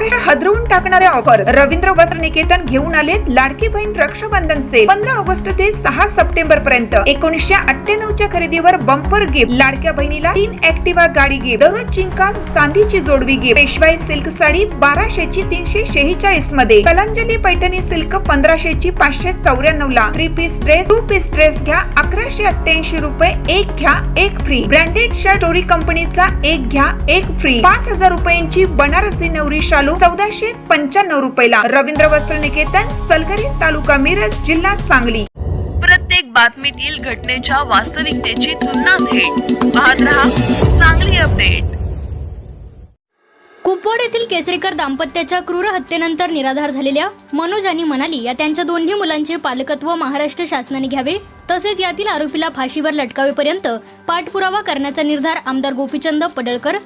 महाराष्ट्र हादरवून टाकणाऱ्या ऑफर्स रवींद्र वस्त्र निकेतन घेऊन आलेत लाडकी बहीण रक्षाबंधन सेल 15 ऑगस्ट ते 6 सप्टेंबर पर्यंत 1998च्या खरेदीवर बंपर गिफ्ट, लाडक्या बहिणीला 3 ऍक्टिवा गाडी गिफ्ट, दररोज चिंका चांदीची जोडवी गिफ्ट, पेशवाई सिल्क साडी 1200 ची 346 मध्ये, कलांजली पैठणी सिल्क 1500 ची 594 ला, 3 पीस ड्रेस 2 पीस ड्रेस घ्या 1188 रुपये, एक घ्या एक फ्री, ब्रँडेड शर्ट टोरी कंपनीचा एक घ्या एक फ्री, 5000 रुपयांची बनारसी नवरी शालू 1495 रुपयाला. रवींद्र वस्त्र निकेतन, सलगरी, तालुका मिरज, जिल्हा सांगली. प्रत्येक बातमीतील घटनेच्या वास्तविकतेची तुलना थेट पाहत रहा सांगली अपडेट. कुपवाड येथील केसरीकर दाम्पत्याच्या क्रूर हत्येनंतर निराधार झालेल्या मनोज आणि मनाली या त्यांच्या दोन्ही मुलांचे पालकत्व महाराष्ट्र शासनाने घ्यावे, तसेच यातील आरोपीला फाशीवर लटकावेपर्यंत पाठपुरावा करण्याचा निर्धार आमदार गोपीचंद पडळकर,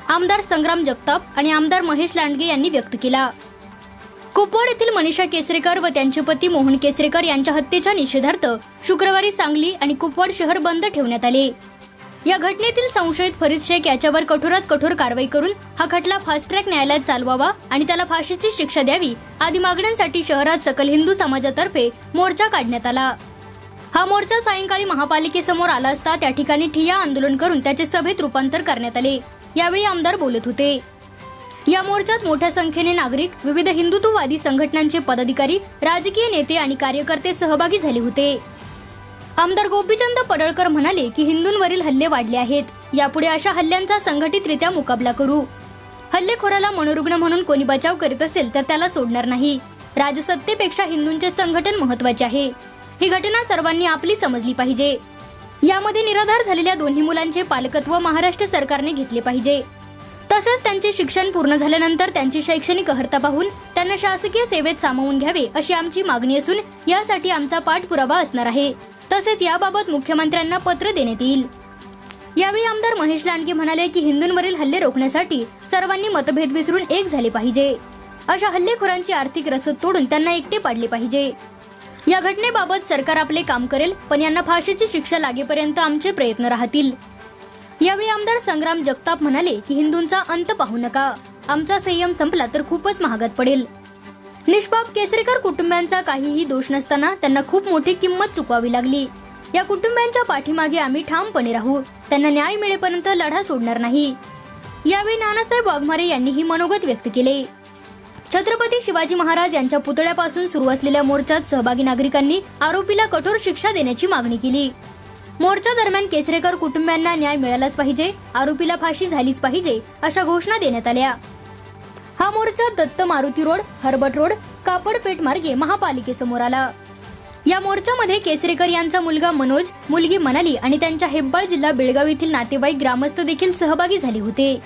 आमदार संग्राम जगताप आणि आमदार महेश लांडगे यांनी व्यक्त केला. कुपवाड येथील मनीषा केसरीकर व त्यांचे पती मोहन केसरीकर यांच्या हत्येच्या निषेधार्थ शुक्रवारी सांगली आणि कुपवाड शहर बंद ठेवण्यात आले. या घटनेतील संशयित फरीद शेख याच्यावर कठोरात कठोर कारवाई करून हा खटला फास्ट ट्रॅक न्यायालयात चालवावा आणि त्याला फाशीची शिक्षा द्यावी आदी मागण्यांसाठी शहरात सकल हिंदू समाजातर्फे मोर्चा काढण्यात आला. हा मोर्चा सायंकाळी महापालिकेसमोर आला असता त्या ठिकाणी ठिय्या आंदोलन करून त्याचे सभेत रूपांतर करण्यात आले. यावेळी आमदार बोलत होते. या मोर्चात मोठ्या संख्येने नागरिक, विविध हिंदुत्ववादी संघटनांचे पदाधिकारी, राजकीय नेते आणि कार्यकर्ते सहभागी झाले होते. आमदार गोपीचंद पडळकर म्हणाले की हिंदूंवरील हल्ले वाढले आहेत. यापुढे अशा हल्ल्यांचा संघटितरित्या मुकाबला करू. हल्लेखोराला मनोरुग्ण म्हणून कोणी बचाव करीत असेल तर त्याला सोडणार नाही. राजसत्तेपेक्षा हिंदूंचे संघटन महत्त्वाचे आहे. ही घटना सर्वांनी आपली समजली पाहिजे. यामध्ये निराधार झालेल्या दोन्ही मुलांचे पालकत्व महाराष्ट्र सरकारने घेतले पाहिजे. तसेच त्यांचे शिक्षण पूर्ण झाल्यानंतर त्यांची शैक्षणिक अर्हता पाहून त्यांना शासकीय सेवेत सामावून घ्यावे अशी आमची मागणी असून यासाठी आमचा पाठपुरावा असणार आहे. तसेच याबाबत मुख्यमंत्र्यांना पत्र देण्यात येईल. यावेळी आमदार महेश लांडगे म्हणाले की हिंदूंवरील हल्ले रोखण्यासाठी सर्वांनी मतभेद विसरून एक झाले पाहिजे. अशा हल्लेखोरांची आर्थिक रसद तोडून त्यांना एकटे पाडले पाहिजे. या घटनेबाबत सरकार आपले काम करेल, पण यांना फाशीची शिक्षा लागेपर्यंत आमचे प्रयत्न राहतील. यावेळी आमदार संग्राम जगताप म्हणाले की हिंदूंचा अंत पाहू नका. आमचा संयम संपला तर खूपच महागात पडेल. निष्पाप केसरीकर कुटुंबियांचा काहीही दोष नसताना त्यांना खूप मोठी किंमत चुकवावी लागली. या कुटुंबियांच्या पाठीमागे आम्ही ठामपणे राहू. त्यांना न्याय मिळेपर्यंत लढा सोडणार नाही. यावेळी नानासाहेब वाघमारे यांनीही मनोगत व्यक्त केले. छत्रपती शिवाजी महाराज यांच्या पुतळ्यापासून सुरू असलेल्या मोर्चात सहभागी नागरिकांनी आरोपीला कठोर शिक्षा देण्याची मागणी केली. मोर्चा दरम्यान केसरेकर कुटुंबियांना न्याय मिळालाच पाहिजे, आरोपीला फाशी झालीच पाहिजे अशा घोषणा देण्यात आल्या. हा मोर्चा Datta Maruti road, Herbert road, कापडपेठ मार्गे महापालिकेसमोर आला. या मोर्चामध्ये केसरेकर यांचा मुलगा मनोज, मुलगी मनाली आणि त्यांच्या हेब्बाळ जिल्हा बेळगाव येथील नातेवाईक, ग्रामस्थ देखील सहभागी झाले होते.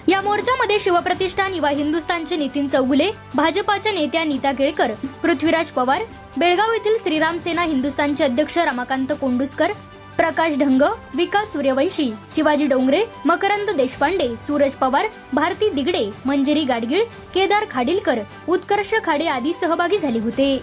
या मोर्चामध्ये शिवप्रतिष्ठान युवा हिंदुस्थानचे नितीन चौगुले, भाजपाच्या नेत्या नीता केळकर, पृथ्वीराज पवार, बेळगाव येथील श्रीराम सेना हिंदुस्थानचे अध्यक्ष रमाकांत कोंडुस्कर, प्रकाश ढंग, विकास सूर्यवंशी, शिवाजी डोंगरे, मकरंद देशपांडे, सूरज पवार, भारती दिगडे, मंजिरी गाडगीळ, केदार खाडिलकर, उत्कर्ष खाडे आदी सहभागी झाले होते.